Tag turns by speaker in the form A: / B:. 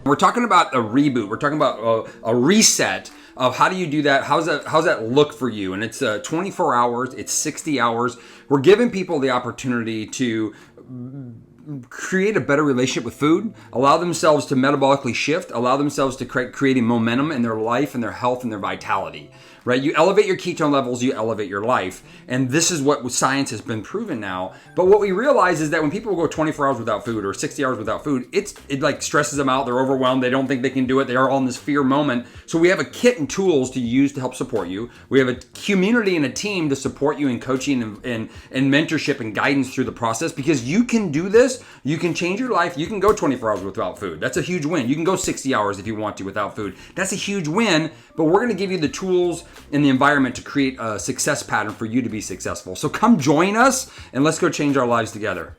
A: We're talking about a reboot. We're talking about a reset of how do you do that? How's that look for you? And it's 24 hours. It's 60 hours. We're giving people the opportunity to create a better relationship with food, allow themselves to metabolically shift, allow themselves to create momentum in their life and their health and their vitality, right? You elevate your ketone levels, you elevate your life. And this is what science has been proven now. But what we realize is that when people go 24 hours without food or 60 hours without food, it like stresses them out. They're overwhelmed. They don't think they can do it. They are all in this fear moment. So we have a kit and tools to use to help support you. We have a community and a team to support you in coaching and mentorship and guidance through the process, because you can do this. You can change your life. You can go 24 hours without food. That's a huge win. You can go 60 hours if you want to without food. That's a huge win, but we're going to give you the tools and the environment to create a success pattern for you to be successful. So come join us and let's go change our lives together.